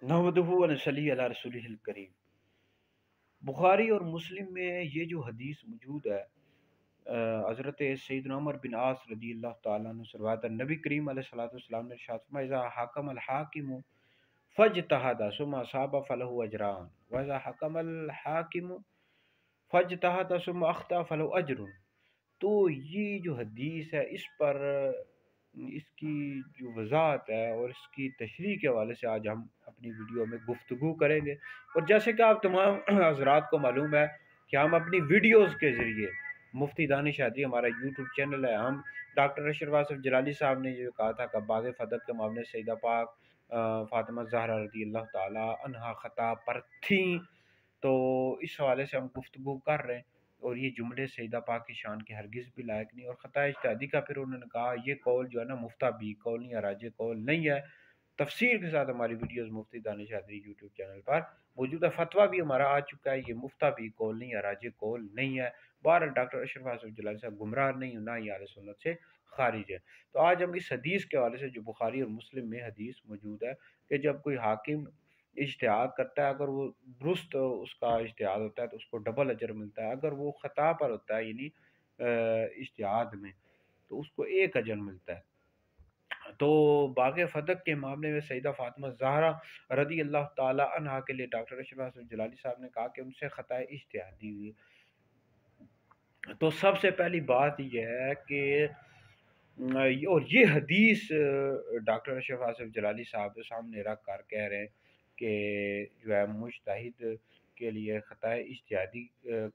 نحمدہ و نصلی علی رسولہ الکریم۔ بخاری اور مسلم میں یہ جو حدیث موجود ہے، حضرت سیدنا عمر بن عاص رضی اللہ تعالیٰ عنہ سے روایت ہے، نبی کریم علیہ الصلوۃ والسلام نے ارشاد فرمایا اذا حکم الحاکم فاجتہد ثم اصاب فلہ اجران واذا حکم الحاکم فاجتہد ثم اخطأ فلہ اجر۔ تو یہ جو حدیث ہے اس پر اس کی جو وضاحت ہے اور اس کی تشریح کے حوالے سے آج ہم اپنی ویڈیو میں گفتگو کریں گے۔ اور جیسے کہ آپ تمام حضرات کو معلوم ہے کہ ہم اپنی ویڈیوز کے ذریعے مفتی دانش ہادی ہمارا یوٹیوب چینل ہے، ہم ڈاکٹر اشرف آصف جلالی صاحب نے جو کہا تھا کہ باغ فدق کے معاملے سیدہ پاک فاطمہ زہرا رضی اللہ تعالی عنہا خطا پر تھیں، تو اس حوالے سے ہم گفتگو کر رہے ہیں۔ اور یہ جملے سیدہ پاک کی شان کے ہرگز بھی لائق نہیں، اور خطا اجتہادی کا پھر انہوں نے کہا یہ قول جو ہے نا مفتابی قول نہیں ہے، راجع قول نہیں ہے۔ تفسیر کے ساتھ ہماری ویڈیوز مفتی دانش ہادی یوٹیوب چینل پر موجود ہے، فتویٰ بھی ہمارا آ چکا ہے، یہ مفتابی قول نہیں ہے، راجع قول نہیں ہے۔ بہرحال ڈاکٹر اشرف آصف جلالی صاحب گمراہ نہیں ہونا، یہ اہل سنت سے خارج ہے۔ تو آج ہم اس حدیث کے حوالے سے جو بخاری اور مسلم میں حدیث موجود ہے کہ جب کوئی حاکم اجتہاد کرتا ہے، اگر وہ درست اس کا اجتہاد ہوتا ہے تو اس کو ڈبل اجر ملتا ہے، اگر وہ خطا پر ہوتا ہے یعنی اجتہاد میں تو اس کو ایک اجر ملتا ہے۔ تو باغ فدق کے معاملے میں سیدہ فاطمہ زہرا رضی اللہ تعالی عنہا کے لیے ڈاکٹر اشرف آصف جلالی صاحب نے کہا کہ ان سے خطا اجتہادی ہوئی۔ تو سب سے پہلی بات یہ ہے کہ اور یہ حدیث ڈاکٹر اشرف آصف جلالی صاحب کے سامنے رکھ کر کہہ رہے ہیں کہ جو ہے مجتہد کے لیے خطا اجتہادی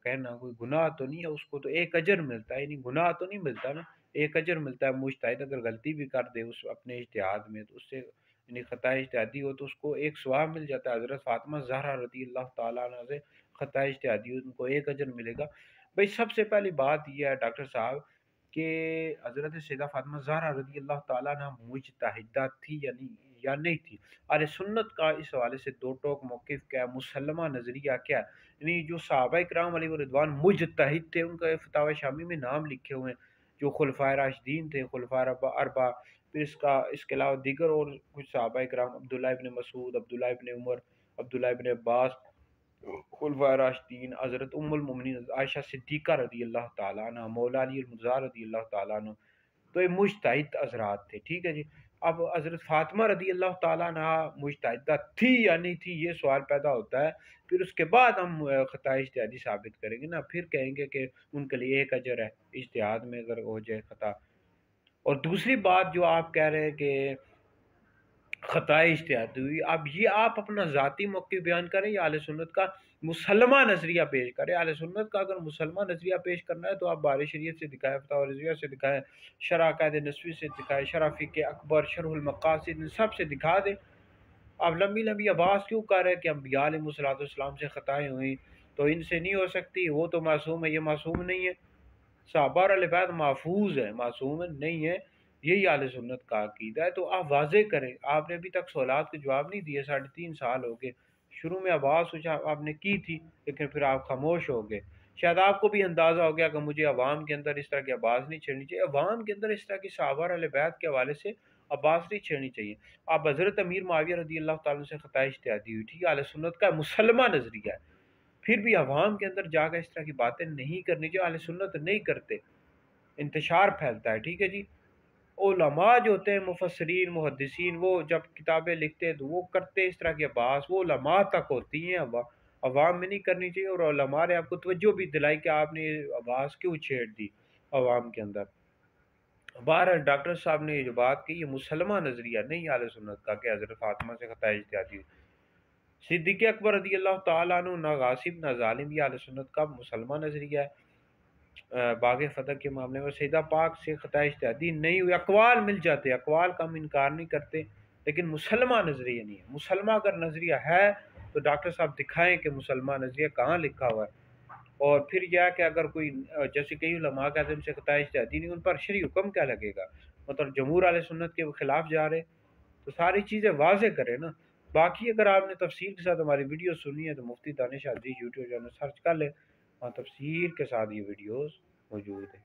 کہنا کوئی گناہ تو نہیں ہے، اس کو تو ایک اجر ملتا ہے، یعنی گناہ تو نہیں ملتا نا، ایک اجر ملتا ہے۔ مجتہد اگر غلطی بھی کر دے اس اپنے اجتہاد میں تو اس سے یعنی خطا اجتہادی ہو تو اس کو ایک ثواب مل جاتا ہے۔ حضرت فاطمہ زہرا رضی اللہ تعالیٰ عنہ سے خطا اجتہادی ان کو ایک اجر ملے گا۔ بھائی سب سے پہلی بات یہ ہے ڈاکٹر صاحب کہ حضرت سیدہ فاطمہ زہرا رضی اللہ تعالیٰ عنہ مجتہدہ تھی یا نہیں تھی۔ اہل سنت کا اس حوالے سے دو ٹوک موقف کیا ہے، مسلمہ نظریہ کیا ہے، یعنی جو صحابہ کرام علیہ رضوان مجتہد تھے ان کا فتاوی شامی میں نام لکھے ہوئے ہیں، جو خلفائے راشدین تھے، خلفائے اربعہ، پھر اس کے علاوہ دیگر اور کچھ صحابہ کرام عبداللہ ابن مسعود، عبداللہ ابن عمر، عبداللہ ابن عباس، خلفائے راشدین، حضرت ام المؤمنین عائشہ صدیقہ رضی اللہ تعالیٰ عنہ، مولا علی المرضی رضی اللہ تعالیٰ عنہ، تو یہ مجتہد حضرات تھے، ٹھیک ہے جی۔ اب حضرت فاطمہ رضی اللہ تعالیٰ عنہ مجتہدہ تھی یا نہیں تھی یہ سوال پیدا ہوتا ہے، پھر اس کے بعد ہم خطا اجتہادی ثابت کریں گے نا، پھر کہیں گے کہ ان کے لیے ایک اجر ہے اجتہاد میں اگر ہو جائے خطا۔ اور دوسری بات جو آپ کہہ رہے ہیں کہ خطا اجتہادی ہوئی، اب یہ آپ اپنا ذاتی موقف بیان کریں یا اہل سنت کا مسلمہ نظریہ پیش کریں۔ اہل سنت کا اگر مسلمہ نظریہ پیش کرنا ہے تو آپ باری شریعت سے دکھائیں، فتاوی رضویہ سے دکھائیں، شرح عقائد نسوی سے دکھائیں، شرح فقہ اکبر، شرح المقاصد، سب سے دکھا دیں۔ آپ لمبی لمبی آواز کیوں کر رہے ہیں کہ انبیاء علیہ السلام سے خطائیں ہوئیں تو ان سے نہیں ہو سکتی، وہ تو معصوم ہے، یہ معصوم نہیں ہے، صحابہ اور اہل بیت محفوظ ہے، معصوم نہیں ہے، یہی اہل سنت کا عقیدہ ہے۔ تو آپ واضح کریں، آپ نے ابھی تک سوالات کے جواب نہیں دیے، 3.5 سال ہو گئے، شروع میں آواز آپ نے کی تھی لیکن پھر آپ خاموش ہو گئے۔ شاید آپ کو بھی اندازہ ہو گیا کہ مجھے عوام کے اندر اس طرح کی آواز نہیں چھیڑنی چاہیے، عوام کے اندر اس طرح کی صحابہ اور اہل بیت کے حوالے سے آواز نہیں چھیڑنی چاہیے۔ آپ حضرت امیر معاویہ رضی اللہ تعالیٰ سے خطا اجتہادی ہوئی تھی، اہل سنت کا مسلمہ نظریہ ہے، پھر بھی عوام کے اندر جا کر اس طرح کی باتیں نہیں کرنی چاہیے، اہل سنت نہیں کرتے، انتشار پھیلتا ہے، ٹھیک ہے جی۔ علماء جو ہوتے ہیں مفسرین محدثین، وہ جب کتابیں لکھتے ہیں تو وہ کرتے اس طرح کی بحث، وہ علماء تک ہوتی ہیں، عوام میں نہیں کرنی چاہیے۔ اور علماء نے آپ کو توجہ بھی دلائی کہ آپ نے آواز کیوں چھیڑ دی عوام کے اندر۔ بہرحال ڈاکٹر صاحب نے یہ جو بات کی یہ مسلمہ نظریہ نہیں اہل سنت کا کہ حضرت فاطمہ سے خطا اجتہادی ہوئی۔ صدیق اکبر رضی اللہ تعالیٰ عنہ نہ غاصب نہ ظالم، یہ اہل سنت کا مسلمہ نظریہ ہے۔ باغ فتح کے معاملے میں سیدہ پاک سے خطا اجتہادی نہیں ہوئی، اقوال مل جاتے، اقوال کا ہم انکار نہیں کرتے، لیکن مسلمہ نظریہ نہیں ہے۔ مسلمہ اگر نظریہ ہے تو ڈاکٹر صاحب دکھائیں کہ مسلمہ نظریہ کہاں لکھا ہوا ہے۔ اور پھر یہ کہ اگر کوئی جیسے کئی علماء کہتے ہیں ان سے خطا اجتہادی نہیں، ان پر شرعی حکم کیا لگے گا؟ مطلب جمہور اہل سنت کے خلاف جا رہے، تو ساری چیزیں واضح کریں نا۔ باقی اگر آپ نے تفصیل کے ساتھ ہماری ویڈیو سنی ہے تو مفتی دانش ہادی یوٹیوب چینل سرچ کر لیں، وہاں تفصیل کے ساتھ یہ ویڈیوز موجود ہیں۔